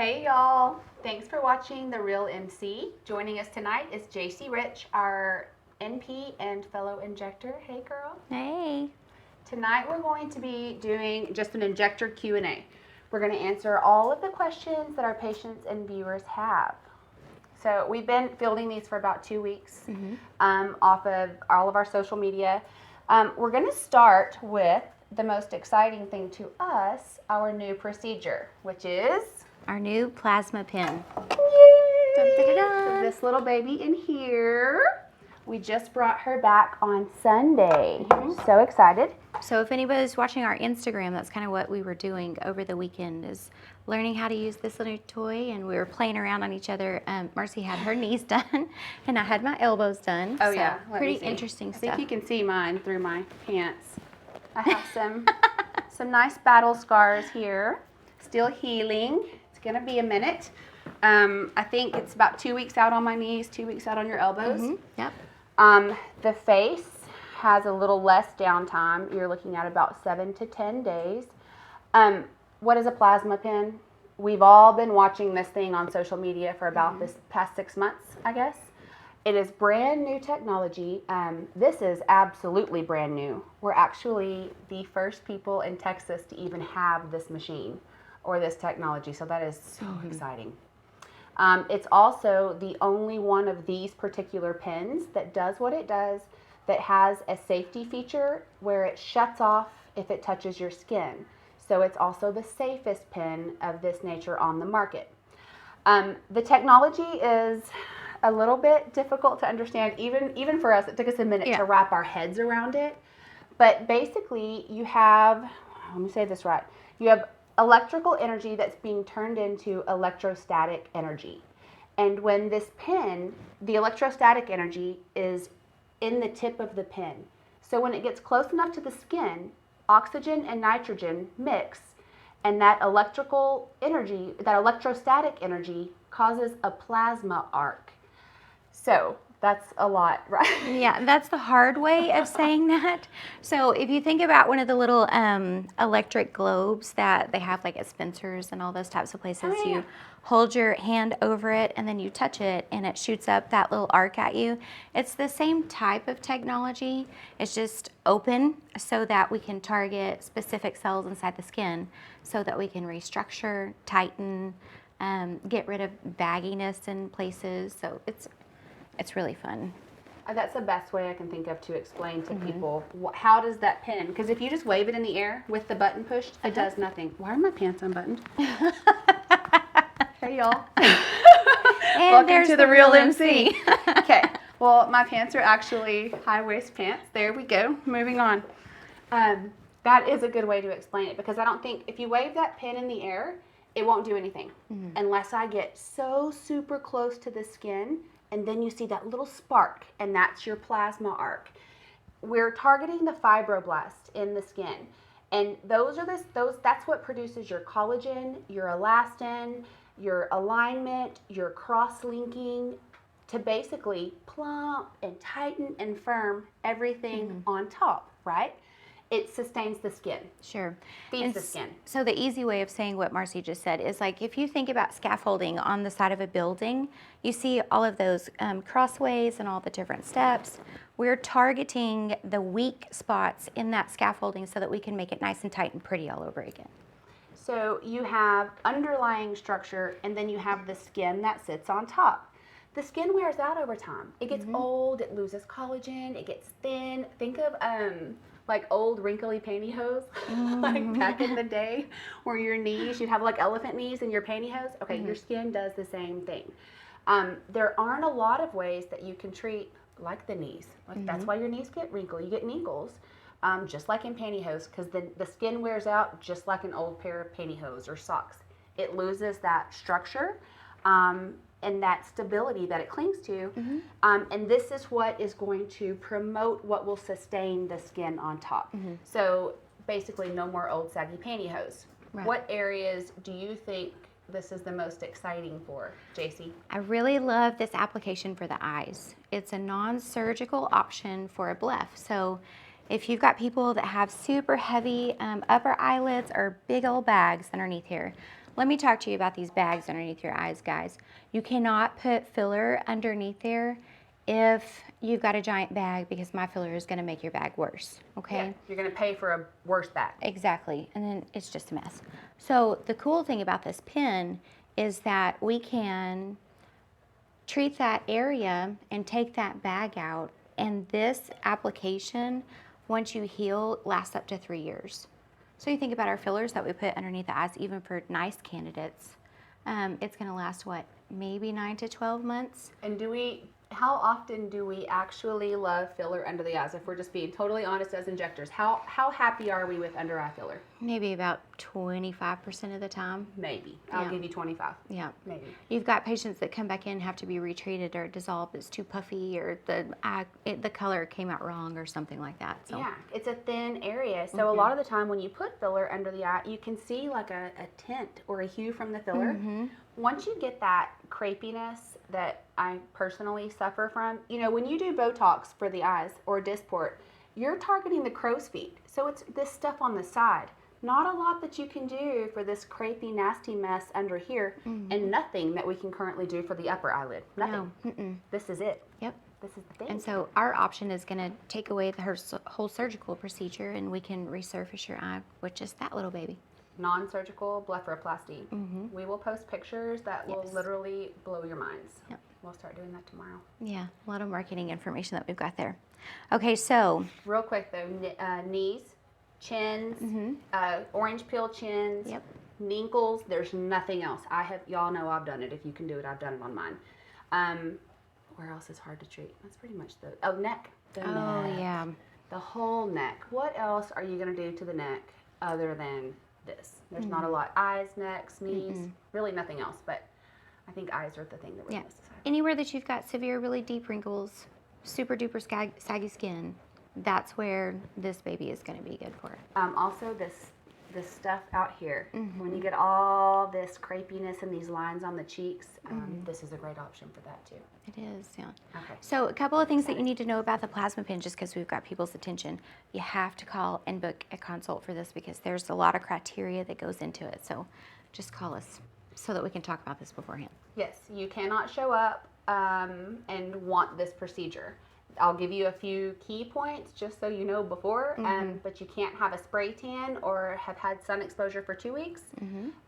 Hey y'all, thanks for watching TheRealMC. Joining us tonight is Jaci Rich, our NP and fellow injector. Hey girl. Hey. Tonight we're going to be doing just an injector Q&A. We're going to answer all of the questions that our patients and viewers have. So we've been fielding these for about 2 weeks off of all of our social media. We're going to start with the most exciting thing to us, our new procedure, which is Our new plasma pen. Yay! Dun, dun, dun, dun. This little baby in here. We just brought her back on Sunday. So excited. So if anybody's watching our Instagram, that's kind of what we were doing over the weekend, is learning how to use this little toy, and we were playing around on each other. Marcy had her knees done, and I had my elbows done. Oh so yeah, pretty interesting I stuff. think you can see mine through my pants. I have some nice battle scars here. Still healing. It's gonna be a minute. I think it's about 2 weeks out on my knees, 2 weeks out on your elbows. Yep. The face has a little less downtime. You're looking at about 7 to 10 days. What is a plasma pen? We've all been watching this thing on social media for about this past 6 months, I guess. It is brand new technology. This is absolutely brand new. We're actually the first people in Texas to even have this machine or this technology, so that is so exciting. It's also the only one of these particular pens that does what it does, that has a safety feature where it shuts off if it touches your skin. So it's also the safest pen of this nature on the market. The technology is a little bit difficult to understand, even for us. It took us a minute to wrap our heads around it. But basically, you have, let me say this right, you have electrical energy that's being turned into electrostatic energy. And when this pen, the electrostatic energy is in the tip of the pen. So when it gets close enough to the skin, oxygen and nitrogen mix, and that electrical energy, that electrostatic energy, causes a plasma arc. So that's a lot, right? Yeah, that's the hard way of saying that. So if you think about one of the little electric globes that they have like at Spencer's and all those types of places, you hold your hand over it and then you touch it and it shoots up that little arc at you. It's the same type of technology. It's just open so that we can target specific cells inside the skin so that we can restructure, tighten, get rid of bagginess in places. So it's really fun. That's the best way I can think of to explain to people how does that pen, because if you just wave it in the air with the button pushed, it does nothing. Why are my pants unbuttoned? Hey y'all. Welcome to the Real MC. Okay, well my pants are actually high waist pants. There we go, moving on. That is a good way to explain it, because I don't think if you wave that pen in the air, it won't do anything unless I get so super close to the skin. And then you see that little spark, and that's your plasma arc. We're targeting the fibroblasts in the skin, and that's what produces your collagen, your elastin, your alignment, your cross-linking, to basically plump and tighten and firm everything on top, right? It sustains the skin. Sure. Feeds the skin. So the easy way of saying what Marcy just said is, like, if you think about scaffolding on the side of a building, you see all of those crossways and all the different steps. We're targeting the weak spots in that scaffolding so that we can make it nice and tight and pretty all over again. So you have underlying structure, and then you have the skin that sits on top. The skin wears out over time. It gets old, it loses collagen, it gets thin. Think of like old wrinkly pantyhose, like back in the day, where your knees, you'd have like elephant knees in your pantyhose. Okay, your skin does the same thing. There aren't a lot of ways that you can treat like the knees. Like that's why your knees get wrinkly. You get niggles, just like in pantyhose, because the skin wears out just like an old pair of pantyhose or socks. It loses that structure and that stability that it clings to. And this is what is going to promote what will sustain the skin on top. So basically no more old saggy pantyhose. Right. What areas do you think this is the most exciting for, Jaci? I really love this application for the eyes. It's a non-surgical option for a bleph. So if you've got people that have super heavy upper eyelids or big old bags underneath here, let me talk to you about these bags underneath your eyes, guys. You cannot put filler underneath there if you've got a giant bag, because my filler is going to make your bag worse, okay? Yeah, you're going to pay for a worse bag. Exactly, and then it's just a mess. So the cool thing about this pen is that we can treat that area and take that bag out, and this application, once you heal, lasts up to 3 years. So you think about our fillers that we put underneath the eyes, even for nice candidates, it's going to last, what, maybe 9 to 12 months? And how often do we actually love filler under the eyes? If we're just being totally honest as injectors, how happy are we with under eye filler? Maybe about 25% of the time. Maybe. I'll give you 25. Yeah. Maybe. You've got patients that come back in and have to be retreated or dissolved. It's too puffy, or the color came out wrong or something like that. So. Yeah, it's a thin area. So a lot of the time when you put filler under the eye, you can see like a tint or a hue from the filler. Once you get that crepiness that I personally suffer from, you know, when you do Botox for the eyes or Dysport, you're targeting the crow's feet. So it's this stuff on the side. Not a lot that you can do for this crepey, nasty mess under here, and nothing that we can currently do for the upper eyelid. Nothing. No. This is it. Yep. This is the thing. And so our option is going to take away the whole surgical procedure, and we can resurface your eye with just that little baby. Non-surgical blepharoplasty. We will post pictures that will literally blow your minds. Yep. We'll start doing that tomorrow. Yeah, a lot of marketing information that we've got there. Okay, so. Real quick though, knees, chins, orange peel chins, Yep. Ninkles. There's nothing else. Y'all know I've done it. If you can do it, I've done it on mine. Where else is hard to treat? That's pretty much neck. The neck. Yeah. The whole neck. What else are you going to do to the neck other than this? There's not a lot. Eyes, necks, knees, really nothing else. But I think eyes are the thing that we're most excited. Anywhere that you've got severe, really deep wrinkles, super duper saggy skin, that's where this baby is going to be good for. Also, this stuff out here, when you get all this crepiness and these lines on the cheeks, this is a great option for that too. It is, yeah. Okay. So a couple of things that you need to know about the plasma pen, just because we've got people's attention. You have to call and book a consult for this, because there's a lot of criteria that goes into it. So just call us so that we can talk about this beforehand. Yes, you cannot show up and want this procedure. I'll give you a few key points just so you know before, but you can't have a spray tan or have had sun exposure for 2 weeks,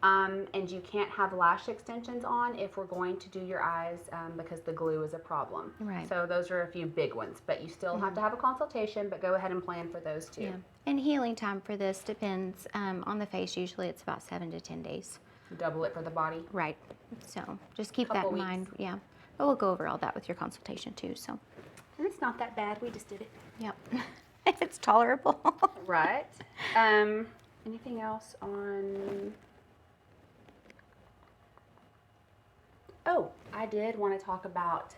and you can't have lash extensions on if we're going to do your eyes, because the glue is a problem. Right. So those are a few big ones, but you still have to have a consultation, but go ahead and plan for those too. Yeah. And healing time for this depends on the face. Usually it's about 7 to 10 days. Double it for the body. Right. So just keep that Couple in weeks. mind. Yeah. But we'll go over all that with your consultation too. So. And it's not that bad. We just did it. Yep. If it's tolerable. Right. Anything else on? Oh, I did want to talk about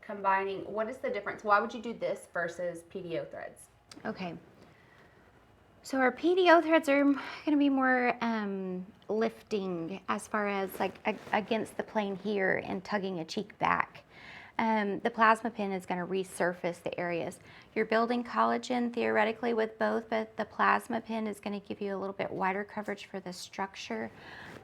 combining. What is the difference? Why would you do this versus PDO threads? Okay. So our PDO threads are going to be more lifting, as far as like against the plane here and tugging a cheek back. The plasma pen is going to resurface the areas. You're building collagen theoretically with both, but the plasma pen is going to give you a little bit wider coverage for the structure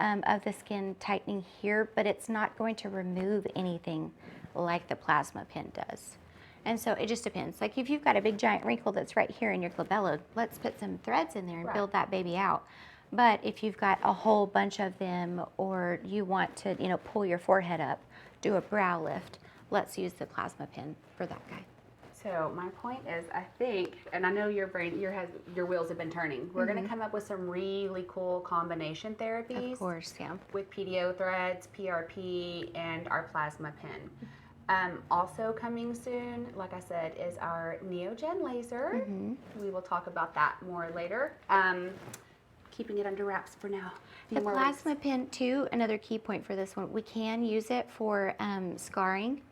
of the skin tightening here, but it's not going to remove anything like the plasma pen does. And so it just depends. Like if you've got a big giant wrinkle that's right here in your glabella, let's put some threads in there and build that baby out. But if you've got a whole bunch of them, or you want to, pull your forehead up, do a brow lift, let's use the plasma pen for that guy. So my point is, I think, and I know your wheels have been turning. We're going to come up with some really cool combination therapies. Of course, yeah. With PDO threads, PRP, and our plasma pen. Also coming soon, like I said, is our Neogen laser. We will talk about that more later. Keeping it under wraps for now. The plasma pen too, another key point for this one, we can use it for scarring,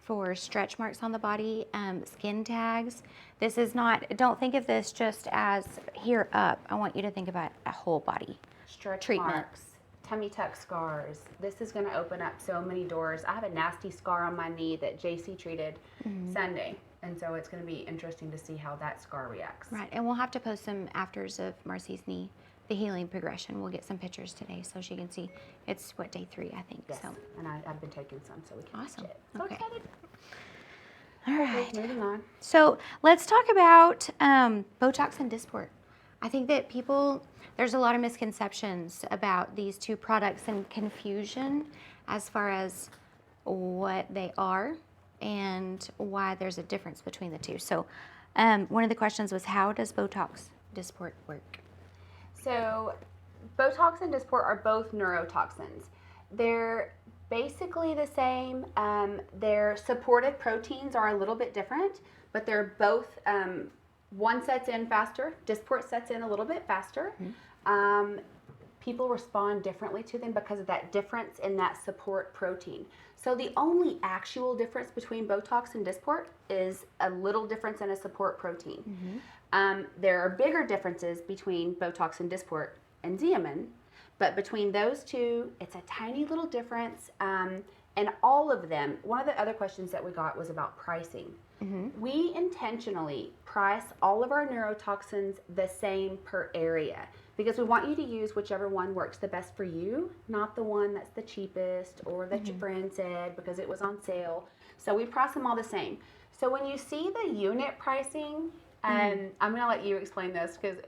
for stretch marks on the body, skin tags. This is not, don't think of this just as here up. I want you to think about a whole body stretch treatment. Marks, tummy tuck scars. This is going to open up so many doors. I have a nasty scar on my knee that Jaci treated Sunday. And so it's going to be interesting to see how that scar reacts. Right, and we'll have to post some afters of Marcy's knee the healing progression. We'll get some pictures today so she can see. It's what, day 3, I think. Yes, So and I've been taking some, so we can awesome. watch it. So Okay. excited. All Okay, right. moving on. So let's talk about Botox and Dysport. I think that there's a lot of misconceptions about these two products and confusion as far as what they are and why there's a difference between the two. So one of the questions was, how does Botox Dysport work? So Botox and Dysport are both neurotoxins. They're basically the same. Their supportive proteins are a little bit different, but they're both, one sets in faster, Dysport sets in a little bit faster. People respond differently to them because of that difference in that support protein. So the only actual difference between Botox and Dysport is a little difference in a support protein. There are bigger differences between Botox and Dysport and Xeomin, but between those two, it's a tiny little difference. And all of them, one of the other questions that we got was about pricing. We intentionally price all of our neurotoxins the same per area because we want you to use whichever one works the best for you, not the one that's the cheapest or that your friend said because it was on sale. So we price them all the same. So when you see the unit pricing, I'm going to let you explain this because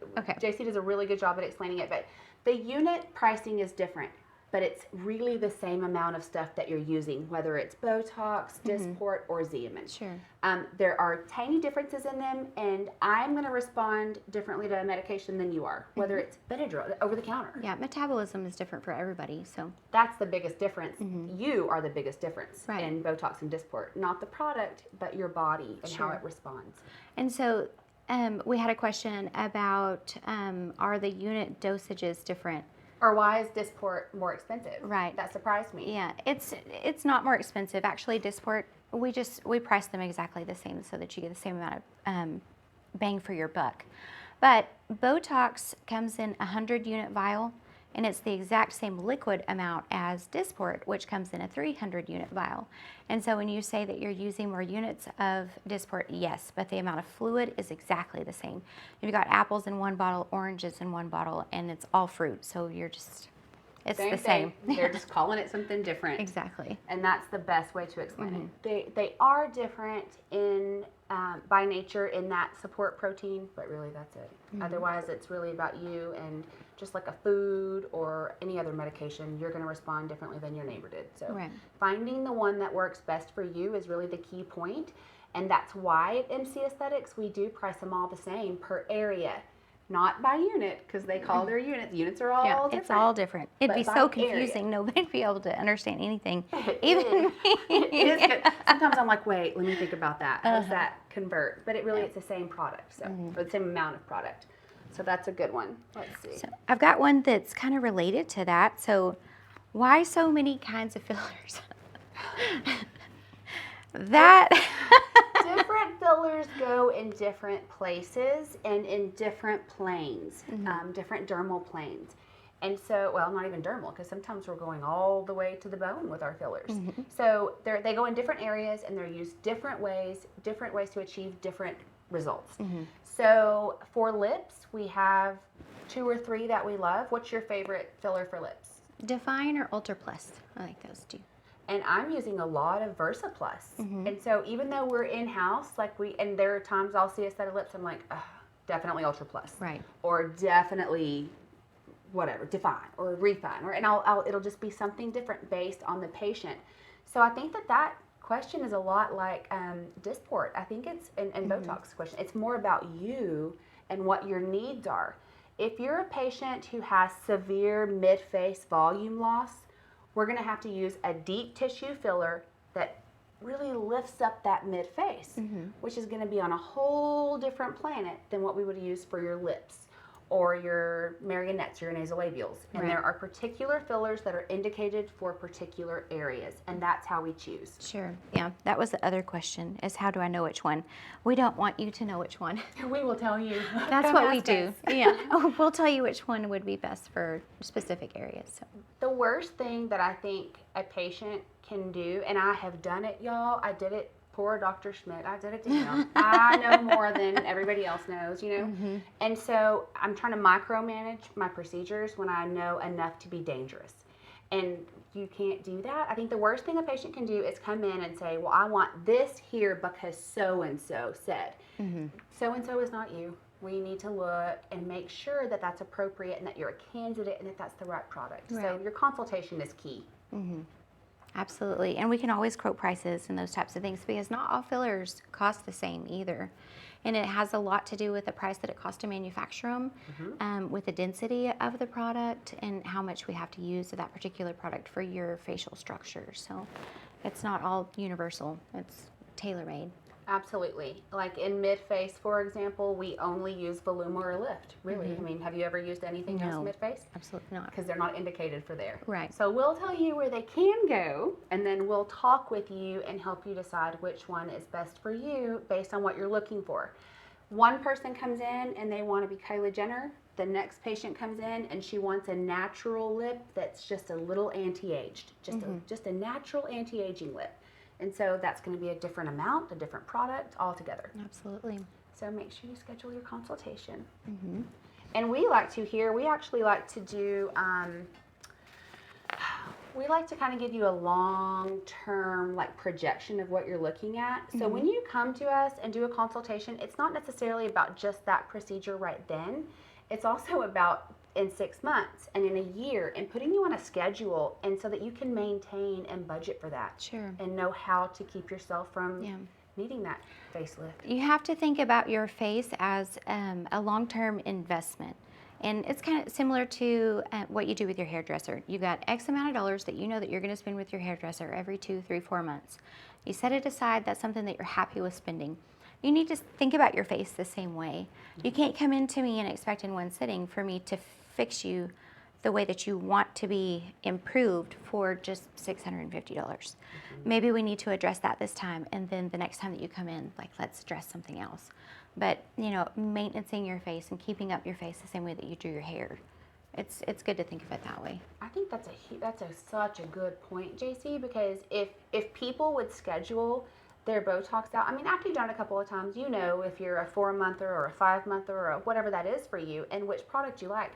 Jaci does a really good job at explaining it, but the unit pricing is different, but it's really the same amount of stuff that you're using, whether it's Botox, Dysport, or Xeomin. Sure. There are tiny differences in them, and I'm going to respond differently to a medication than you are, whether it's Benadryl, over the counter. Yeah, metabolism is different for everybody, so. That's the biggest difference. You are the biggest difference Right. in Botox and Dysport, not the product, but your body and how Sure. it responds. And so we had a question about, are the unit dosages different? Or why is Dysport more expensive? Right. That surprised me. Yeah, it's not more expensive. Actually, Dysport, we price them exactly the same so that you get the same amount of bang for your buck. But Botox comes in a 100-unit vial, and it's the exact same liquid amount as Dysport, which comes in a 300-unit vial. And so when you say that you're using more units of Dysport, yes, but the amount of fluid is exactly the same. You've got apples in one bottle, oranges in one bottle, and it's all fruit. So it's the same. They're just calling it something different. Exactly. And that's the best way to explain it. They are different in by nature in that support protein, but really that's it. Otherwise, it's really about you, and just like a food or any other medication, you're going to respond differently than your neighbor did. So finding the one that works best for you is really the key point, and that's why at MC Aesthetics we do price them all the same per area. Not by unit, because they call their unit. The units are all different. It's all different. It'd be But so by confusing. area. Nobody'd be able to understand anything. Even me. It is good. Sometimes I'm like, wait, let me think about that. How does that convert? But it really, it's the same product, so or the same amount of product. So that's a good one. Let's see. So I've got one that's kind of related to that. So why so many kinds of fillers? Different fillers go in different places and in different planes, different dermal planes. And so, well, not even dermal, because sometimes we're going all the way to the bone with our fillers. So they go in different areas, and they're used different ways to achieve different results. So for lips, we have 2 or 3 that we love. What's your favorite filler for lips? Define or Ultra Plus? I like those two. And I'm using a lot of Versa Plus. And so even though we're in-house, and there are times I'll see a set of lips, I'm like, definitely Ultra Plus. Right. Or definitely whatever, Define or Refine. And it'll just be something different based on the patient. So I think that question is a lot like Dysport. I think it's, and Botox question. It's more about you and what your needs are. If you're a patient who has severe mid-face volume loss, we're going to have to use a deep tissue filler that really lifts up that mid-face, which is going to be on a whole different planet than what we would use for your lips or your marionettes, your nasolabials. And there are particular fillers that are indicated for particular areas, and that's how we choose. Sure. Yeah, that was the other question, is how do I know which one? We don't want you to know which one. We will tell you. That's what we do. Yeah. We'll tell you which one would be best for specific areas. So. The worst thing that I think a patient can do, and I have done it, y'all. I did it poor Dr. Schmidt, I did it to him. I know more than everybody else knows, you know? Mm-hmm. And so I'm trying to micromanage my procedures when I know enough to be dangerous. And you can't do that. I think the worst thing a patient can do is come in and say, well, I want this here because so-and-so said. Mm-hmm. So-and-so is not you. We need to look and make sure that that's appropriate and that you're a candidate and that that's the right product. Right. So your consultation is key. Mm-hmm. Absolutely. And we can always quote prices and those types of things because not all fillers cost the same either. And it has a lot to do with the price that it costs to manufacture them, with the density of the product and how much we have to use of that particular product for your facial structure. So it's not all universal. It's tailor-made. Absolutely. Like in mid-face, for example, we only use Voluma or Lift, really. Mm-hmm. I mean, have you ever used anything else mid-face? Absolutely not. Because they're not indicated for there. Right. So we'll tell you where they can go, and then we'll talk with you and help you decide which one is best for you based on what you're looking for. One person comes in and they want to be Kylie Jenner. The next patient comes in and she wants a natural lip that's just a little anti-aged, just a natural anti-aging lip. And so that's going to be a different amount, a different product altogether. Absolutely. So make sure you schedule your consultation. Mm-hmm. And we actually like to do, we like to kind of give you a long-term like projection of what you're looking at. So when you come to us and do a consultation, it's not necessarily about just that procedure right then. It's also about in 6 months and in a year and putting you on a schedule and so that you can maintain and budget for that. Sure. And know how to keep yourself from needing that facelift. You have to think about your face as a long-term investment. And it's kind of similar to what you do with your hairdresser. You got X amount of dollars that you know that you're going to spend with your hairdresser every 2, 3, 4 months. You set it aside. That's something that you're happy with spending. You need to think about your face the same way. You can't come into me and expect in one sitting for me to fix you the way that you want to be improved for just $650. Maybe we need to address that this time, and then the next time that you come in, like, let's address something else. But, you know, maintaining your face and keeping up your face the same way that you do your hair, it's good to think of it that way. I think that's such a good point, Jaci, because if people would schedule their Botox out, I mean, after you've done it a couple of times, you know if you're a 4-monther or a 5-monther or whatever that is for you and which product you like.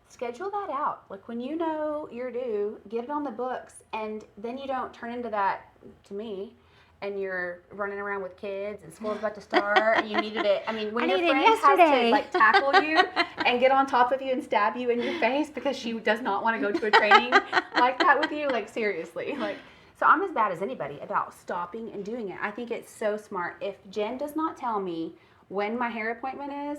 Schedule that out. Like when you know you're due, get it on the books, and then you don't turn into that, to me, and you're running around with kids and school's about to start and you needed it. I mean, when your friend has to like tackle you and get on top of you and stab you in your face because she does not want to go to a training like that with you, like seriously. Like, so I'm as bad as anybody about stopping and doing it. I think it's so smart. If Jen does not tell me when my hair appointment is,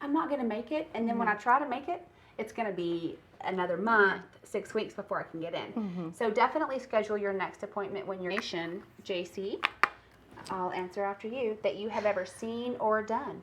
I'm not going to make it. And then when I try to make it, it's going to be another month, 6 weeks before I can get in. So definitely schedule your next appointment when you're Jaci. I'll answer after you, that you have ever seen or done.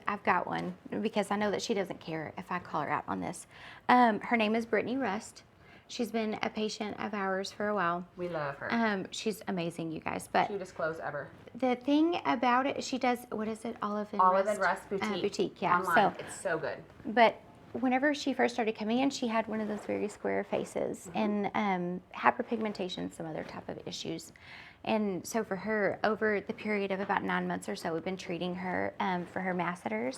I've got one because I know that she doesn't care if I call her out on this. Her name is Brittany Rust. She's been a patient of ours for a while. We love her. She's amazing, you guys. But cutest clothes ever. The thing about it, she does, what is it? Olive and Rust Boutique. Boutique, yeah. Online. So it's so good. But whenever she first started coming in, she had one of those very square faces and hyperpigmentation, some other type of issues. And so for her, over the period of about 9 months or so, we've been treating her for her masseters,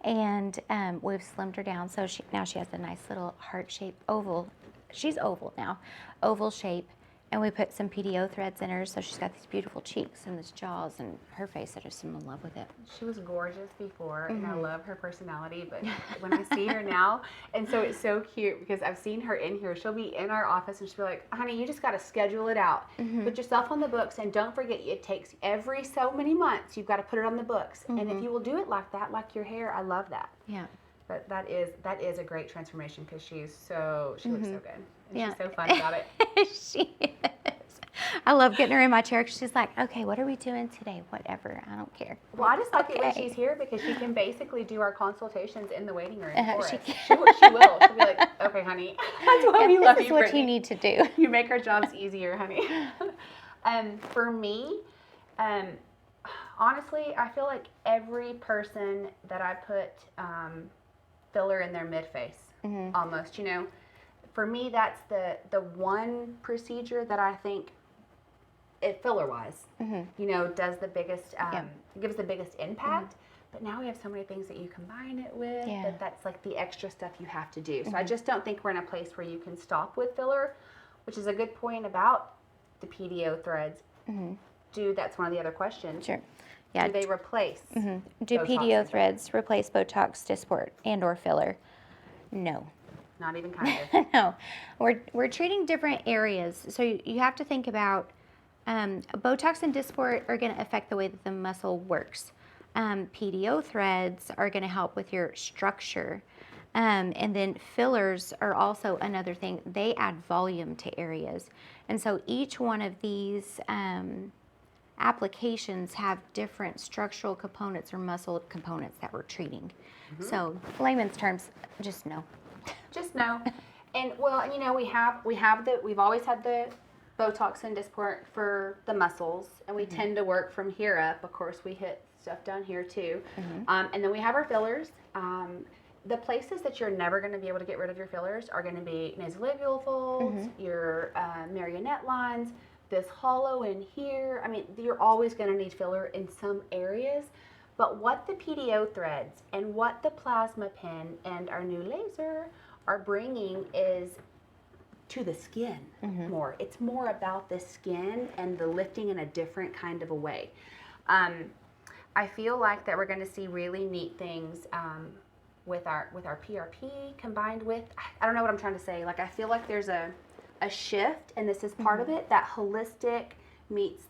and we've slimmed her down. So now she has a nice little heart-shaped oval. She's oval now, oval shape. And we put some PDO threads in her, so she's got these beautiful cheeks and this jaws, and her face, I just am in love with it. She was gorgeous before, and I love her personality, but when I see her now, and so it's so cute because I've seen her in here. She'll be in our office, and she'll be like, honey, you just got to schedule it out. Put yourself on the books, and don't forget, it takes every so many months, you've got to put it on the books. And if you will do it like that, like your hair, I love that. Yeah. But that is a great transformation because she looks so good. And she's so fun about it. She is. I love getting her in my chair because she's like, okay, what are we doing today? Whatever, I don't care. Well, I just like it when she's here because she can basically do our consultations in the waiting room for us. She will. She'll be like, okay, honey, that's why we love you, This is what Brittany. you need to do. You make our jobs easier, honey. For me, honestly, I feel like every person that I put filler in their mid-face, almost, you know. For me, that's the one procedure that I think filler-wise, does the biggest, gives the biggest impact. But now we have so many things that you combine it with that's like the extra stuff you have to do. So I just don't think we're in a place where you can stop with filler, which is a good point about the PDO threads. That's one of the other questions. Sure. Yeah. Do they replace? Do Botox PDO threads replace Botox, Dysport, and or filler? No. Not even kind of. No. We're treating different areas. So you have to think about Botox and Dysport are going to affect the way that the muscle works. PDO threads are going to help with your structure. And then fillers are also another thing. They add volume to areas. And so each one of these applications have different structural components or muscle components that we're treating. So layman's terms, just no. Just no. And well, we've always had the Botox and Dysport for the muscles, and we tend to work from here up. Of course, we hit stuff down here too. And then we have our fillers. The places that you're never going to be able to get rid of your fillers are going to be nasolabial folds, your marionette lines, this hollow in here. I mean, you're always going to need filler in some areas. But what the PDO threads and what the plasma pen and our new laser are bringing is to the skin more. It's more about the skin and the lifting in a different kind of a way. I feel like that we're going to see really neat things with our PRP combined with, I don't know what I'm trying to say. Like, I feel like there's a shift, and this is part of it, that holistic meets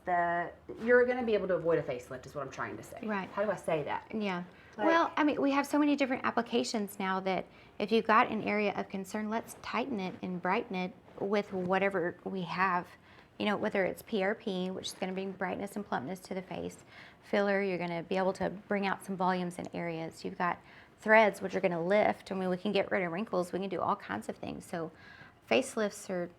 you're going to be able to avoid a facelift is what I'm trying to say. Right. How do I say that? Yeah. Well, I mean, we have so many different applications now that if you've got an area of concern, let's tighten it and brighten it with whatever we have. Whether it's PRP, which is going to bring brightness and plumpness to the face. Filler, you're going to be able to bring out some volumes in areas. You've got threads, which are going to lift. I mean, we can get rid of wrinkles. We can do all kinds of things. So facelifts are...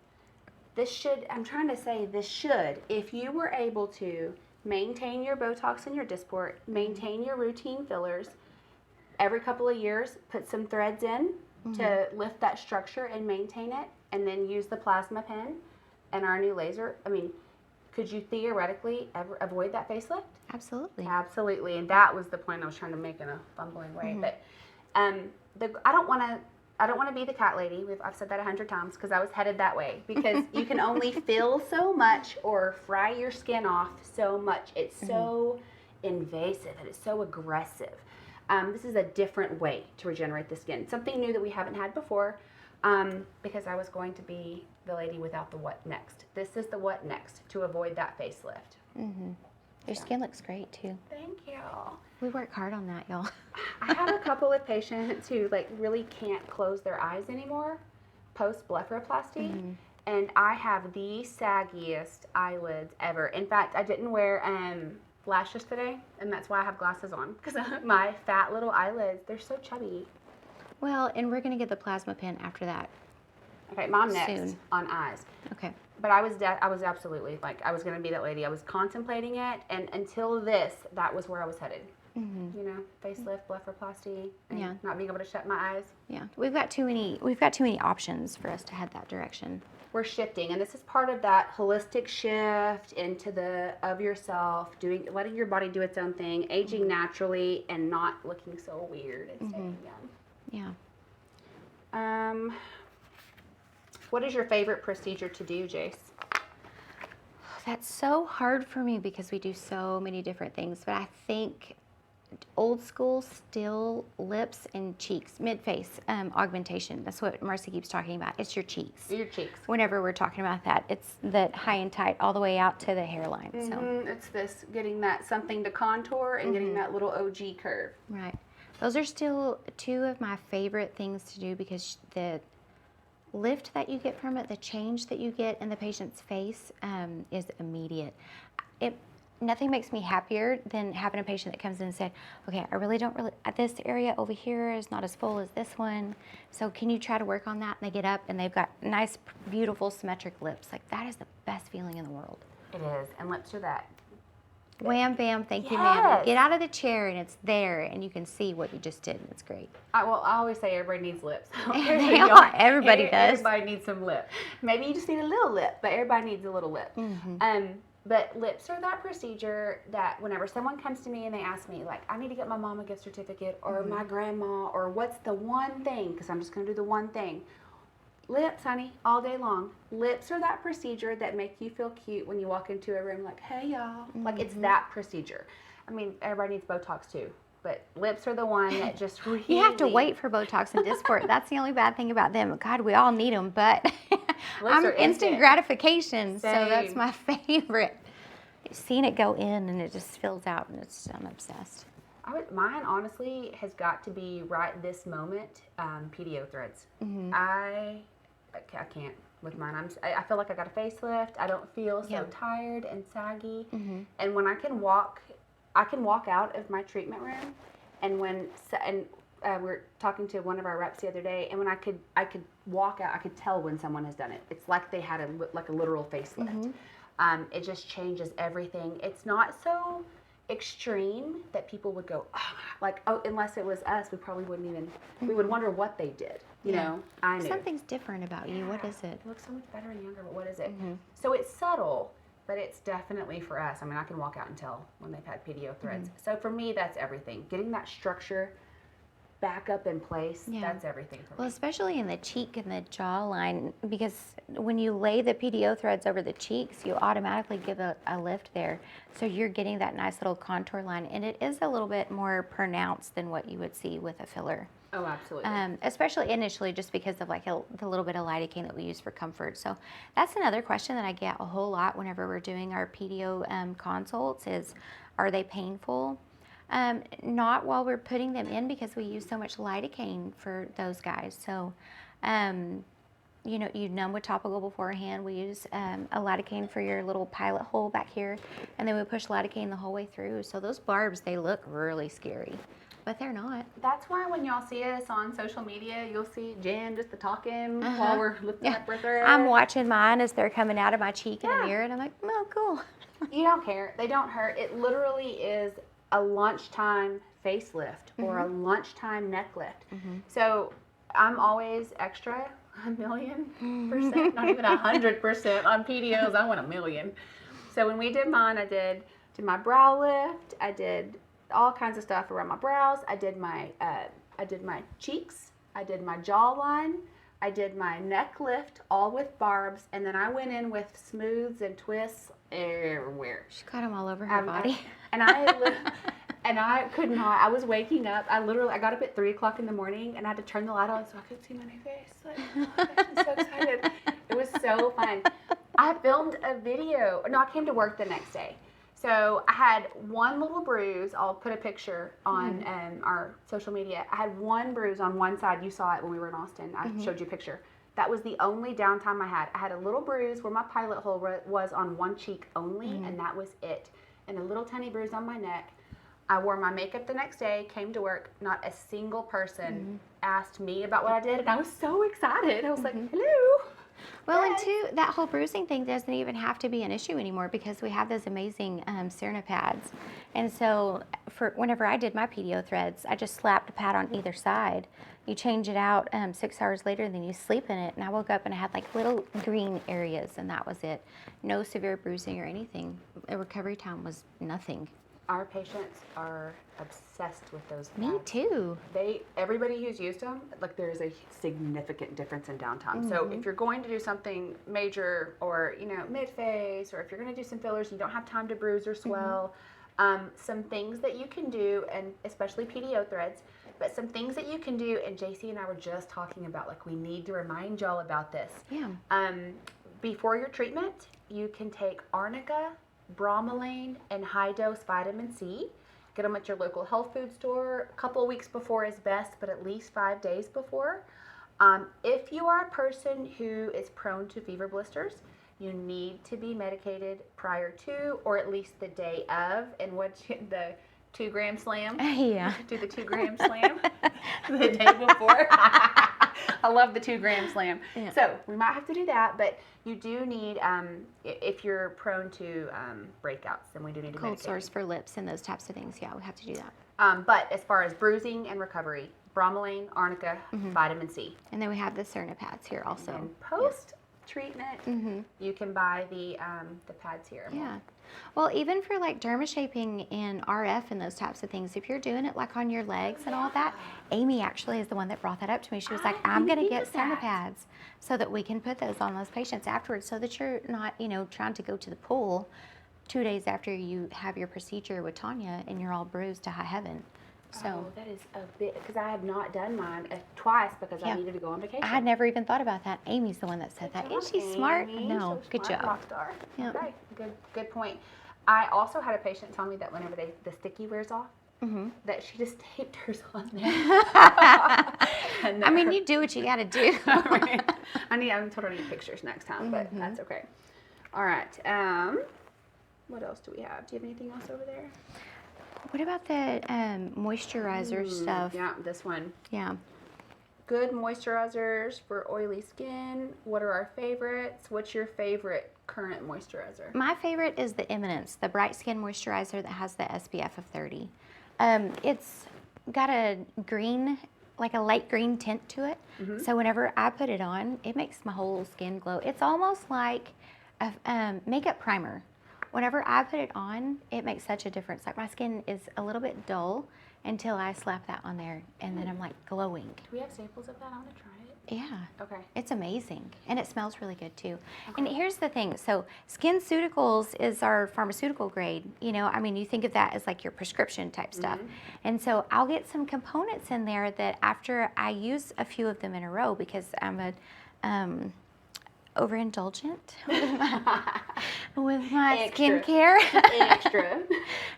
I'm trying to say this should, if you were able to maintain your Botox and your Dysport, maintain your routine fillers, every couple of years, put some threads in to lift that structure and maintain it, and then use the plasma pen and our new laser. I mean, could you theoretically ever avoid that facelift? Absolutely. Absolutely, and that was the point I was trying to make in a bumbling way. But I don't want to be the cat lady. I've said that 100 times because I was headed that way. Because you can only fill so much or fry your skin off so much. It's so invasive and it's so aggressive. This is a different way to regenerate the skin. Something new that we haven't had before, because I was going to be the lady without the what next. This is the what next to avoid that facelift. Your skin looks great too. Thank you. We work hard on that, y'all. I have a couple of patients who really can't close their eyes anymore post blepharoplasty, and I have the saggiest eyelids ever. In fact, I didn't wear lashes today, and that's why I have glasses on, because my fat little eyelids, they're so chubby. Well, and we're going to get the plasma pen after that. Okay, Mom next Soon. on eyes. Okay. But I was absolutely, I was going to be that lady. I was contemplating it, and until that was where I was headed. Facelift, blepharoplasty, and not being able to shut my eyes. Yeah, we've got too many options for us to head that direction. We're shifting, and this is part of that holistic shift into of yourself, letting your body do its own thing, aging naturally, and not looking so weird and staying young. Yeah. What is your favorite procedure to do, Jace? That's so hard for me because we do so many different things, but I think old school still lips and cheeks, mid-face augmentation. That's what Marcy keeps talking about. It's your cheeks. Your cheeks. Whenever we're talking about that, it's the high and tight all the way out to the hairline. So it's this getting that something to contour and getting that little OG curve. Right. Those are still two of my favorite things to do because the lift that you get from it, the change that you get in the patient's face is immediate. Nothing makes me happier than having a patient that comes in and said, okay, I really don't this area over here is not as full as this one. So can you try to work on that? And they get up and they've got nice, beautiful, symmetric lips. Like, that is the best feeling in the world. It is. And lips are that. Wham, bam, thank you, ma'am. Get out of the chair and it's there and you can see what you just did and it's great. I always say everybody needs lips. Everybody does. Everybody needs some lip. Maybe you just need a little lip, but everybody needs a little lip. But lips are that procedure that whenever someone comes to me and they ask me, like, I need to get my mom a gift certificate or my grandma or what's the one thing, because I'm just going to do the one thing. Lips, honey, all day long. Lips are that procedure that make you feel cute when you walk into a room like, hey, y'all. Like, it's that procedure. I mean, everybody needs Botox too, but lips are the one that just really... You have to wait for Botox and Dysport. That's the only bad thing about them. God, we all need them, but I'm instant gratification, so that's my favorite. Seeing it go in and it just fills out, and I'm obsessed. Mine, honestly, has got to be right this moment, PDO threads. I can't with mine. I feel like I got a facelift. I don't feel so tired and saggy. And when I can walk out of my treatment room, and we're talking to one of our reps the other day, and when I could walk out, I could tell when someone has done it. It's like they had a literal facelift. It just changes everything. It's not so extreme that people would go, unless it was us, we probably wouldn't even, we would wonder what they did. You know, I knew. Something's different about you. What is it? It looks so much better and younger, but what is it? So it's subtle, but it's definitely for us. I mean, I can walk out and tell when they've had PDO threads. So for me, that's everything. Getting that structure back up in place, that's everything for me. Well, especially in the cheek and the jawline, because when you lay the PDO threads over the cheeks, you automatically give a lift there. So you're getting that nice little contour line, and it is a little bit more pronounced than what you would see with a filler. Oh, absolutely. Especially initially, just because of the little bit of lidocaine that we use for comfort. So that's another question that I get a whole lot whenever we're doing our PDO consults is, are they painful? Not while we're putting them in, because we use so much lidocaine for those guys. So, you know, you numb with topical beforehand. We use a lidocaine for your little pilot hole back here, and then we push lidocaine the whole way through. So those barbs, they look really scary, but they're not. That's why when y'all see us on social media, you'll see Jen just talking while we're lifting up her thread. I'm watching mine as they're coming out of my cheek in the mirror, and I'm like, oh, cool. You don't care. They don't hurt. It literally is a lunchtime facelift or a lunchtime neck lift. So I'm always extra 1,000,000%, not even 100% on PDOs. I want 1,000,000. So when we did mine, I did my brow lift. I did all kinds of stuff around my brows. I did my cheeks. I did my jawline. I did my neck lift, all with barbs, and then I went in with smooths and twists everywhere. She got them all over her body. And I could not. I was waking up. I got up at 3 o'clock in the morning, and I had to turn the light on so I could see my new face. Like, oh my gosh, I'm so excited. It was so fun. I filmed a video. No, I came to work the next day. So I had one little bruise. I'll put a picture on our social media. I had one bruise on one side. You saw it when we were in Austin. I showed you a picture. That was the only downtime I had. I had a little bruise where my pilot hole was on one cheek only, and that was it. And a little tiny bruise on my neck. I wore my makeup the next day, came to work. Not a single person asked me about what I did, and I was so excited. I was like, hello. Well, and too, that whole bruising thing doesn't even have to be an issue anymore, because we have those amazing Cerna pads. And so for whenever I did my PDO threads, I just slapped a pad on either side. You change it out 6 hours later, and then you sleep in it. And I woke up and I had like little green areas, and that was it. No severe bruising or anything. The recovery time was nothing. Our patients are obsessed with those pads. Me too. Everybody who's used them, like, there's a significant difference in downtime. So if you're going to do something major, or mid-face, or if you're going to do some fillers, you don't have time to bruise or swell. Some things that you can do, and especially PDO threads, but some things that you can do, and Jaci and I were just talking about, like, we need to remind y'all about this. Yeah. Before your treatment, you can take arnica, bromelain, and high-dose vitamin C. Get them at your local health food store. A couple of weeks before is best, but at least 5 days before. If you are a person who is prone to fever blisters, you need to be medicated prior to, or at least the day of. And the 2-gram slam? Yeah. Do the 2-gram slam the day before. I love the 2-gram slam. Yeah. So we might have to do that, but you do need, if you're prone to breakouts, then we do need to cold medicate. sores for lips and those types of things. Yeah, we have to do that. But as far as bruising and recovery, bromelain, arnica, vitamin C. And then we have the Cerna pads here also. And post treatment, you can buy the pads here. Yeah. Well, even for like dermashaping and RF and those types of things, if you're doing it like on your legs and all that, Amy actually is the one that brought that up to me. She was like, I'm going to get summer pads so that we can put those on those patients afterwards so that you're not, trying to go to the pool 2 days after you have your procedure with Tanya and you're all bruised to high heaven. So that is a bit, because I have not done mine twice because I needed to go on vacation. I had never even thought about that. Amy's the one that said that. Isn't she smart? No, so good smart, job. rock star. Yep. Okay, good point. I also had a patient tell me that whenever the sticky wears off, that she just taped hers on there. I mean, you do what you got to do. I'm told her I need pictures next time, but that's okay. All right. What else do we have? Do you have anything else over there? What about the moisturizer stuff? Yeah, this one. Yeah. Good moisturizers for oily skin. What are our favorites? What's your favorite current moisturizer? My favorite is the Eminence, the Bright Skin Moisturizer that has the SPF of 30. It's got a green, like a light green tint to it. So whenever I put it on, it makes my whole skin glow. It's almost like a makeup primer. Whenever I put it on, it makes such a difference. Like my skin is a little bit dull until I slap that on there, and then I'm like glowing. Do we have samples of that? I want to try it. Yeah. Okay. It's amazing, and it smells really good too. Okay. And here's the thing: so SkinCeuticals is our pharmaceutical grade. You think of that as like your prescription type stuff. And so I'll get some components in there that after I use a few of them in a row, because I'm a overindulgent with my skincare. Extra.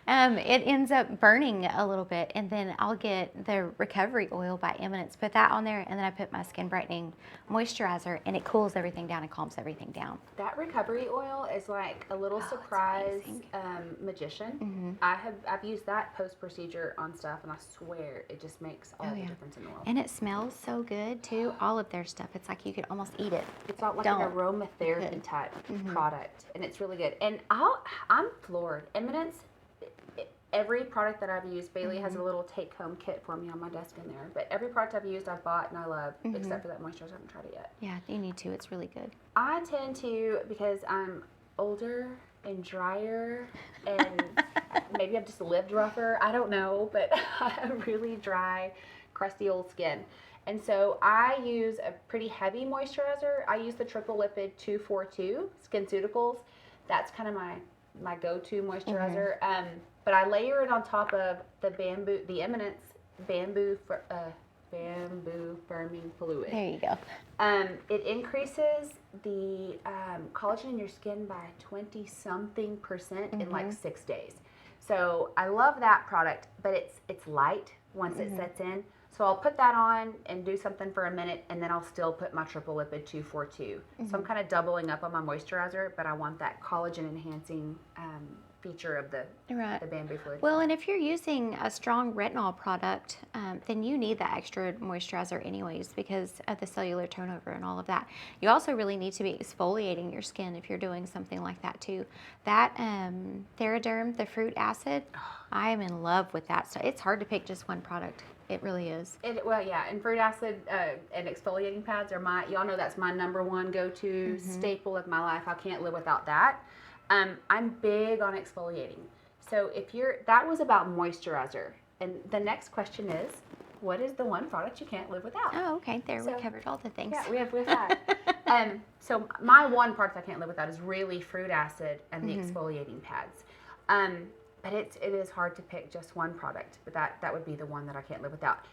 It ends up burning a little bit, and then I'll get the Recovery Oil by Eminence, put that on there, and then I put my Skin Brightening Moisturizer, and it cools everything down and calms everything down. That Recovery Oil is like a little surprise magician. I've used that post-procedure on stuff, and I swear it just makes all the difference in the world. And it smells so good too. All of their stuff, it's like you could almost eat it. It's not like an aromatherapy type product, and it's really good. And I'm floored. Eminence, every product that I've used, Bailey has a little take-home kit for me on my desk in there. But every product I've used, I've bought and I love, except for that moisturizer. I haven't tried it yet. Yeah, you need to. It's really good. I tend to, because I'm older and drier, and maybe I've just lived rougher. I don't know, but I have really dry, crusty old skin. And so I use a pretty heavy moisturizer. I use the Triple Lipid 242 SkinCeuticals. That's kind of my go-to moisturizer. But I layer it on top of the Eminence bamboo firming fluid. There you go. It increases the collagen in your skin by 20-something% in like 6 days. So I love that product, but it's light once it sets in. So I'll put that on and do something for a minute, and then I'll still put my Triple Lipid 242. So I'm kind of doubling up on my moisturizer, but I want that collagen enhancing feature of the bamboo fluid. Well, and if you're using a strong retinol product, then you need that extra moisturizer anyways because of the cellular turnover and all of that. You also really need to be exfoliating your skin if you're doing something like that too. That TheraDerm, the fruit acid, I am in love with that stuff. It's hard to pick just one product. It really is. And fruit acid and exfoliating pads are y'all know that's my number one go-to staple of my life. I can't live without that. I'm big on exfoliating. So that was about moisturizer. And the next question is, what is the one product you can't live without? Oh, okay. We covered all the things. Yeah, we have that. So my one product I can't live without is really fruit acid and the exfoliating pads. But it is hard to pick just one product, but that would be the one that I can't live without.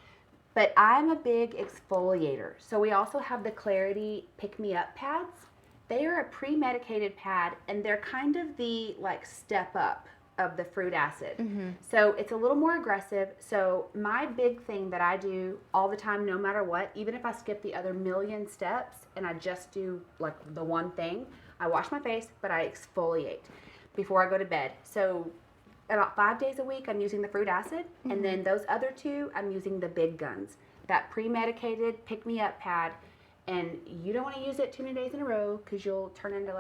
But I'm a big exfoliator. So we also have the Clarity Pick Me Up pads. They are a pre-medicated pad, and they're kind of the step up of the fruit acid. So it's a little more aggressive. So my big thing that I do all the time, no matter what, even if I skip the other million steps and I just do the one thing, I wash my face, but I exfoliate before I go to bed. So about 5 days a week, I'm using the fruit acid, and then those other 2, I'm using the big guns. That pre-medicated pick-me-up pad, and you don't want to use it too many days in a row because you'll turn into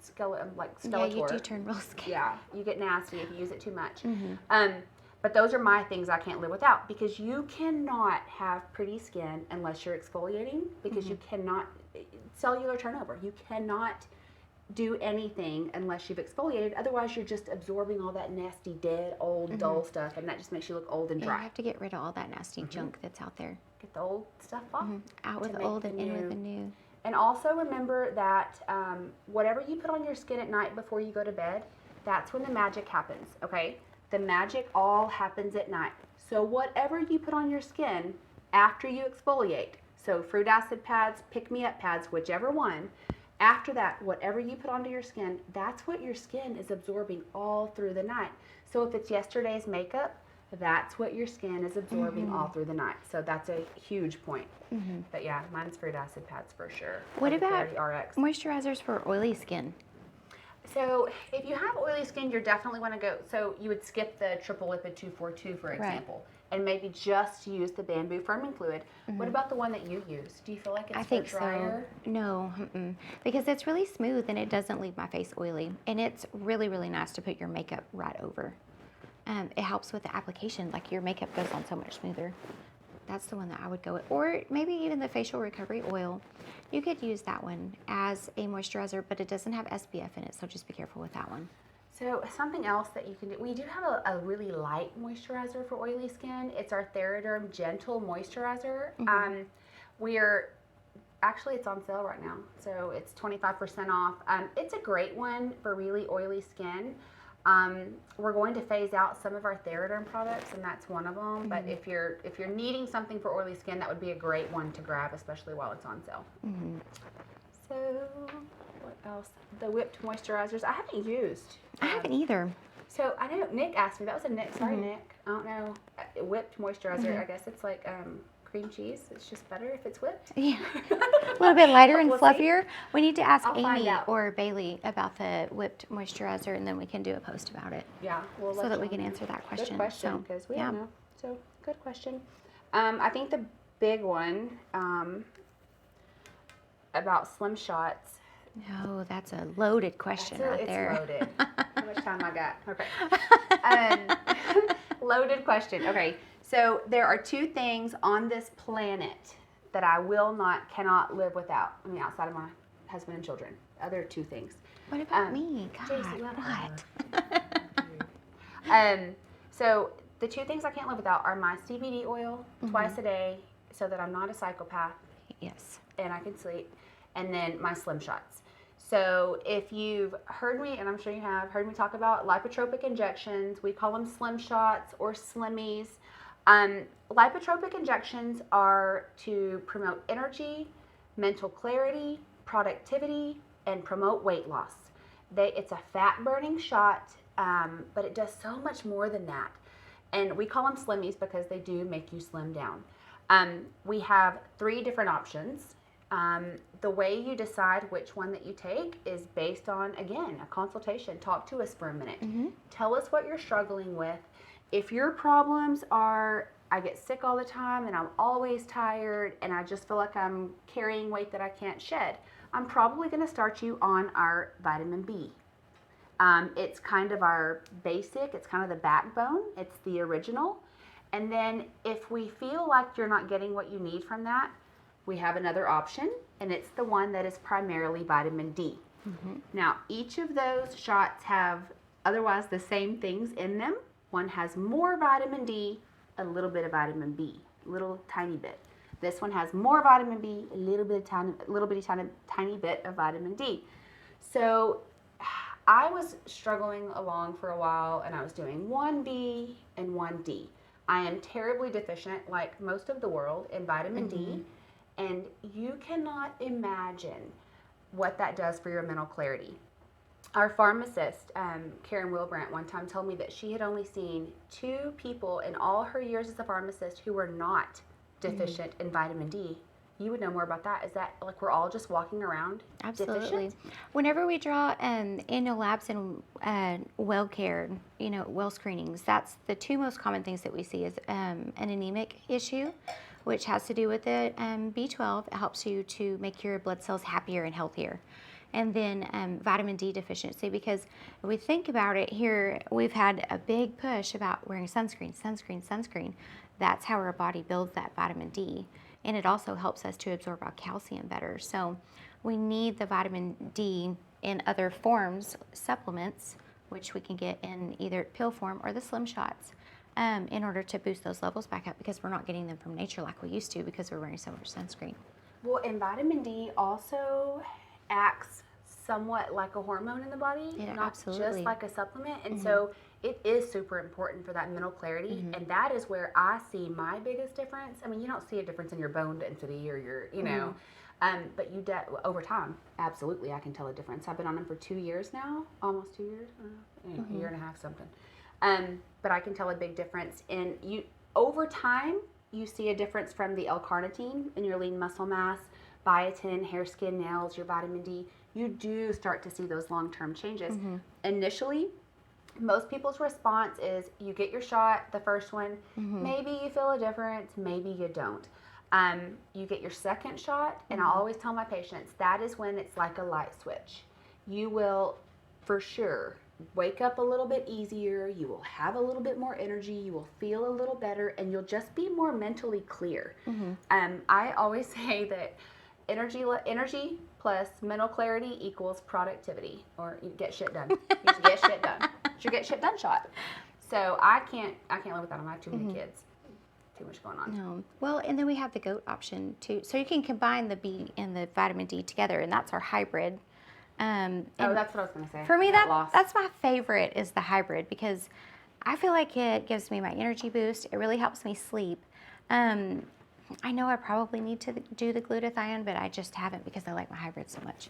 Skeletor. Yeah, you do turn real scary. Yeah, you get nasty if you use it too much. But those are my things I can't live without, because you cannot have pretty skin unless you're exfoliating, because you cannot, cellular turnover. You cannot do anything unless you've exfoliated. Otherwise, you're just absorbing all that nasty, dead, old, dull stuff, and that just makes you look old and Yeah, dry. you have to get rid of all that nasty junk that's out there. Get the old stuff off. Out with to the make old and in with the new. And also remember that whatever you put on your skin at night before you go to bed, that's when the magic happens, okay? The magic all happens at night. So whatever you put on your skin after you exfoliate, so fruit acid pads, pick-me-up pads, whichever one, after that, whatever you put onto your skin, that's what your skin is absorbing all through the night. So if it's yesterday's makeup, that's what your skin is absorbing all through the night. So that's a huge point. But yeah, mine's fruit acid pads for sure. What about Clarity RX? moisturizers for oily skin? So if you have oily skin, you're definitely want to go. So you would skip the triple lipid 242, for example, and maybe just use the bamboo firming fluid. What about the one that you use? Do you feel like it's I think drier? so. No, because it's really smooth and it doesn't leave my face oily, and it's really, really nice to put your makeup right over. It helps with the application, like your makeup goes on so much smoother. That's the one that I would go with. Or maybe even the facial recovery oil. You could use that one as a moisturizer, but it doesn't have SPF in it, so just be careful with that one. So something else that you can do, we do have a really light moisturizer for oily skin. It's our TheraDerm Gentle Moisturizer. Actually, it's on sale right now, so it's 25% off. It's a great one for really oily skin. We're going to phase out some of our TheraDerm products, and that's one of them. But if you're needing something for oily skin, that would be a great one to grab, especially while it's on sale. So what else? The whipped moisturizers I haven't used. I haven't either. So I know Nick asked me. That was a Nick. Sorry, Nick. I don't know. Whipped moisturizer. I guess it's like cream cheese. It's just better if it's whipped. Yeah, a little bit lighter and We'll see. fluffier. We need to ask I'll find Amy out. or Bailey about the whipped moisturizer, and then we can do a post about it. Yeah, we'll So let that we y'all can know. answer that question. Good question, So, because we yeah. don't know. So, good question. I think the big one about Slim Shots. No, that's a loaded question right there. It's loaded. How much time I got? Okay. Loaded question. Okay. So there are two things on this planet that I cannot live without. I mean, outside of my husband and children. Other two things. What about me? God, Jaci, what? So the two things I can't live without are my CBD oil twice a day, so that I'm not a psychopath Yes. and I can sleep, and then my Slim Shots. So if you've heard me, and I'm sure you have heard me talk about lipotropic injections, we call them Slim Shots or Slimmies. Lipotropic injections are to promote energy, mental clarity, productivity, and promote weight loss. It's a fat burning shot, but it does so much more than that. And we call them Slimmies because they do make you slim down. We have 3 different options. The way you decide which one that you take is based on, again, a consultation. Talk to us for a minute. Tell us what you're struggling with. If your problems are, I get sick all the time and I'm always tired and I just feel like I'm carrying weight that I can't shed, I'm probably going to start you on our vitamin B. It's kind of our basic, it's kind of the backbone, it's the original. And then if we feel like you're not getting what you need from that, we have another option, and it's the one that is primarily vitamin D. Now, each of those shots have otherwise the same things in them. One has more vitamin D, a little bit of vitamin B, a little tiny bit. This one has more vitamin B, a little tiny bit of vitamin D. So I was struggling along for a while, and I was doing 1B and 1D. I am terribly deficient, like most of the world, in vitamin D, and you cannot imagine what that does for your mental clarity. Our pharmacist, Karen Wilbrandt, one time told me that she had only seen 2 people in all her years as a pharmacist who were not deficient in vitamin D. You would know more about that. Is that like we're all just walking around Absolutely. deficient? Whenever we draw annual labs and well care, well screenings, that's the 2 most common things that we see is an anemic issue, which has to do with the B12. It helps you to make your blood cells happier and healthier. And then vitamin D deficiency, because if we think about it here, we've had a big push about wearing sunscreen. That's how our body builds that vitamin D. and it also helps us to absorb our calcium better. So we need the vitamin D in other forms, supplements, which we can get in either pill form or the slim shots, in order to boost those levels back up, because we're not getting them from nature like we used to because we're wearing so much sunscreen. Well, and vitamin D also acts somewhat like a hormone in the body, not absolutely. just like a supplement. And so it is super important for that mental clarity. And that is where I see my biggest difference. I mean, you don't see a difference in your bone density or your, you know, but you over time, absolutely, I can tell a difference. I've been on them for 2 years now, almost 2 years, I don't know, a year and a half something. But I can tell a big difference in you over time. You see a difference from the L-carnitine in your lean muscle mass, biotin, hair, skin, nails, your vitamin D. You do start to see those long-term changes. Initially, most people's response is you get your shot, the first one, maybe you feel a difference, maybe you don't. You get your second shot, and I always tell my patients that is when it's like a light switch. You will, for sure, wake up a little bit easier, you will have a little bit more energy, you will feel a little better, and you'll just be more mentally clear. I always say that energy plus mental clarity equals productivity, or you get shit done. You should get shit done. It's your get shit done shot. So I can't live without them. I have too many kids. Too much going on. No. Well, and then we have the goat option too. So you can combine the B and the vitamin D together, and that's our hybrid. That's what I was going to say. For me, that's my favorite, is the hybrid, because I feel like it gives me my energy boost. It really helps me sleep. I know I probably need to do the glutathione, but I just haven't because I like my hybrid so much.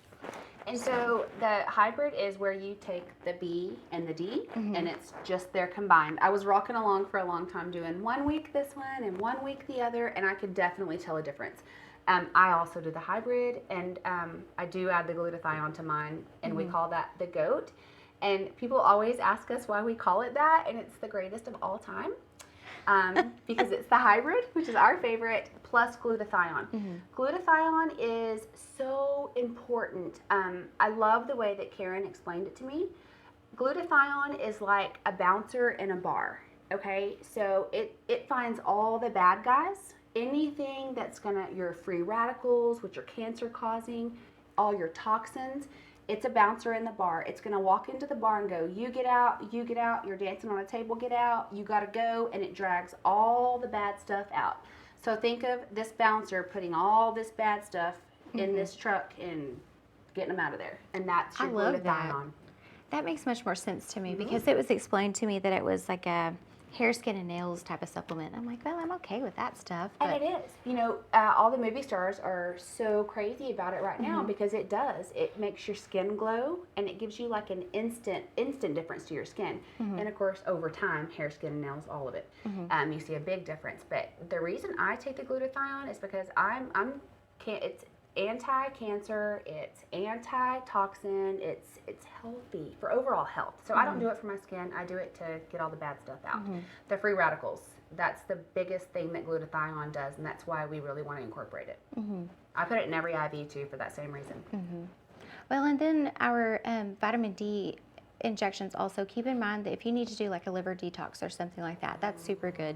And so the hybrid is where you take the B and the D, and it's just they're combined. I was rocking along for a long time doing 1 week this one and 1 week the other, and I could definitely tell a difference. I also do the hybrid, and I do add the glutathione to mine, and we call that the GOAT. And people always ask us why we call it that, and it's the greatest of all time. Because it's the hybrid, which is our favorite, plus glutathione. Glutathione is so important. I love the way that Karen explained it to me. Glutathione is like a bouncer in a bar, okay? So it finds all the bad guys, anything that's your free radicals, which are cancer causing, all your toxins. It's a bouncer in the bar. It's going to walk into the bar and go, you get out, you're dancing on a table, get out, you got to go, and it drags all the bad stuff out. So think of this bouncer putting all this bad stuff in this truck and getting them out of there. And that's your glutathione. That makes much more sense to me, because it was explained to me that it was like a hair, skin, and nails type of supplement. I'm like, well, I'm okay with that stuff. And it is. You know, all the movie stars are so crazy about it right now because it does. It makes your skin glow, and it gives you like an instant difference to your skin. And of course, over time, hair, skin, and nails, all of it, you see a big difference. But the reason I take the glutathione is because it's anti-cancer, it's anti-toxin, it's healthy for overall health. So I don't do it for my skin, I do it to get all the bad stuff out. The free radicals, that's the biggest thing that glutathione does, and that's why we really want to incorporate it. I put it in every IV too for that same reason. Well, and then our vitamin D injections also, keep in mind that if you need to do like a liver detox or something like that, that's super good.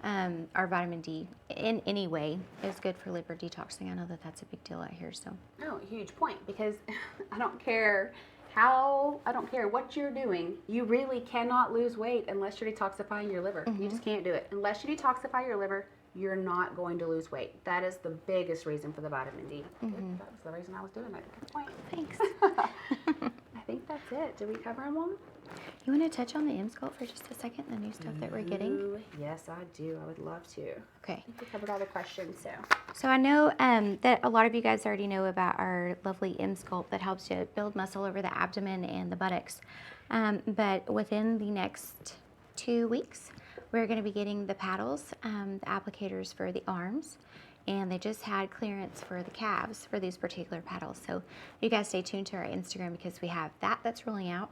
Our vitamin D in any way is good for liver detoxing. I know that that's a big deal out here. So huge point, because I don't care what you're doing, you really cannot lose weight unless you're detoxifying your liver. You just can't do it. Unless you detoxify your liver, you're not going to lose weight. That is the biggest reason for the vitamin D. That was the reason I was doing it. Good point. Thanks. I think that's it. Did we cover them all? You want to touch on the M-Sculpt for just a second, the new stuff that we're getting? Yes, I do. I would love to. Okay. I think we covered all the questions, so. So I know that a lot of you guys already know about our lovely M-Sculpt that helps you build muscle over the abdomen and the buttocks. But within the next 2 weeks, we're going to be getting the paddles, the applicators for the arms, and they just had clearance for the calves for these particular paddles. So you guys stay tuned to our Instagram, because we have that's rolling out.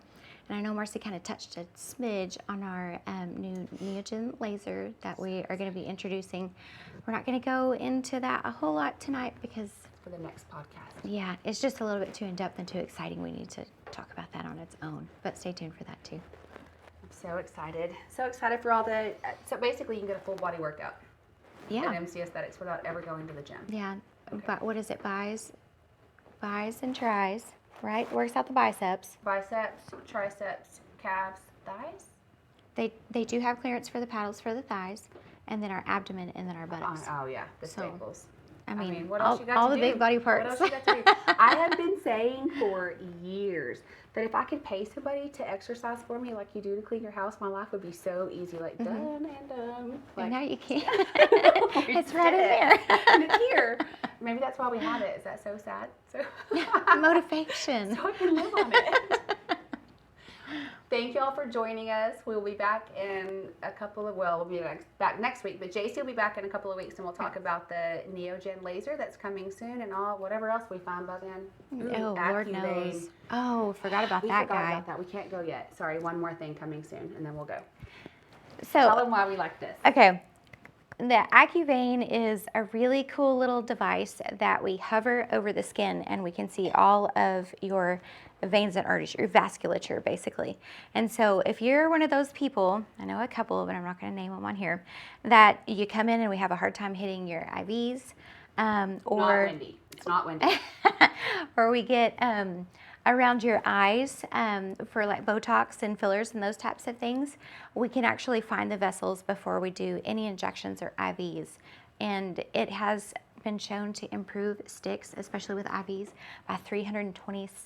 And I know Marcy kind of touched a smidge on our new Neogen laser that we are going to be introducing. We're not going to go into that a whole lot tonight because for the next podcast. Yeah, it's just a little bit too in-depth and too exciting. We need to talk about that on its own. But stay tuned for that too. I'm so excited. So excited for all the, so basically you can get a full body workout. Yeah. at MC Aesthetics without ever going to the gym. Yeah. Okay. But what is it? Buys and tries, right? Works out the biceps. Biceps, triceps, calves, thighs. They do have clearance for the paddles for the thighs, and then our abdomen, and then our buttocks. Oh yeah, the So, staples. I mean, what else you got all to the do? big body parts. What else you got to do? I have been saying for years that if I could pay somebody to exercise for me like you do to clean your house, my life would be so easy. Like done and done. Like, And now you can't. It's right in there. And it's here. Maybe that's why we have it. Is that so sad? So Motivation. so I can live on it. Thank y'all for joining us. We'll be back in a couple of, we'll be back next week, but Jaci will be back in a couple of weeks and we'll talk about the Neogen laser that's coming soon and all whatever else we find by then. Ooh, Oh, Lord Accuvane. knows. Oh, forgot about We that forgot guy. about that. We can't go yet. Sorry, one more thing coming soon and then we'll go. So, Tell them why we like this. okay. The Accuvane is a really cool little device that we hover over the skin and we can see all of your veins and arteries, your vasculature basically. And so if you're one of those people, I know a couple, but I'm not going to name them on here, that you come in and we have a hard time hitting your IVs, Not windy. It's not windy. or we get around your eyes for like Botox and fillers and those types of things, we can actually find the vessels before we do any injections or IVs. And it has been shown to improve sticks, especially with IVs, by 327%.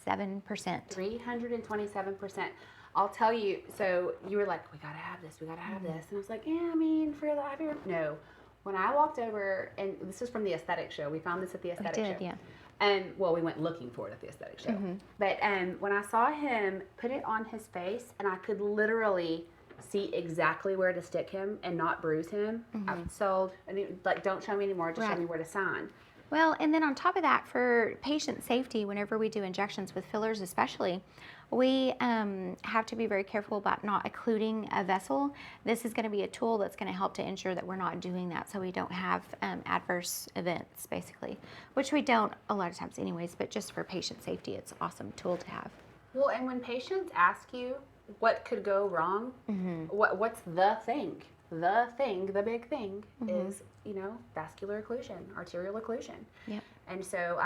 327%. I'll tell you, so you were like, we gotta have this, we gotta have this. And I was like, yeah, I mean, for the IV, no. When I walked over, and this is from the aesthetic show, we found this at the aesthetic show. Yeah. And well, we went looking for it at the aesthetic show. But when I saw him put it on his face, and I could literally see exactly where to stick him and not bruise him, I was sold. And he was like, don't show me anymore, just show me where to sign. Well, and then on top of that, for patient safety, whenever we do injections with fillers especially, we have to be very careful about not occluding a vessel. This is going to be a tool that's going to help to ensure that we're not doing that so we don't have adverse events, basically, which we don't a lot of times anyways, but just for patient safety, it's an awesome tool to have. Well, and when patients ask you what could go wrong, what's the thing? The big thing is, vascular occlusion, arterial occlusion. Yep. And so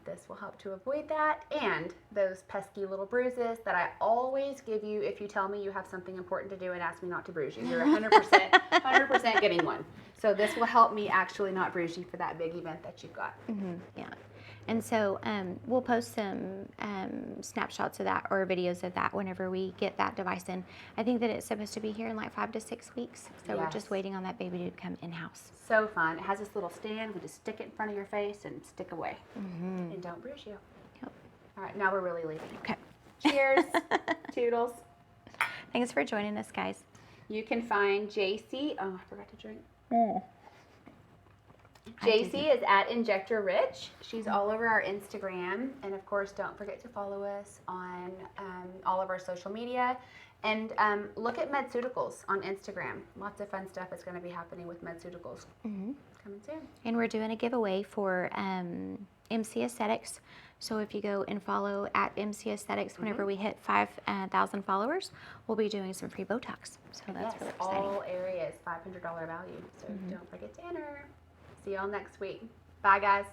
this will help to avoid that and those pesky little bruises that I always give you if you tell me you have something important to do and ask me not to bruise you. You're 100% getting one. So this will help me actually not bruise you for that big event that you've got. Yeah. And so we'll post some snapshots of that or videos of that whenever we get that device in. I think that it's supposed to be here in like 5 to 6 weeks. So we're just waiting on that baby to come in-house. So fun. It has this little stand. We just stick it in front of your face and stick away. And don't bruise you. Yep. All right, now we're really leaving. Okay. Cheers. Toodles. Thanks for joining us, guys. You can find Jaci. Oh, I forgot to drink. Jaci is at Injector Rich. She's all over our Instagram. And of course, don't forget to follow us on all of our social media. And look at Medceuticals on Instagram. Lots of fun stuff is going to be happening with Medceuticals. Coming soon. And we're doing a giveaway for MC Aesthetics. So if you go and follow at MC Aesthetics, whenever we hit 5,000 followers, we'll be doing some free Botox. So that's really exciting. All areas, $500 value. So don't forget to enter. See y'all next week. Bye, guys.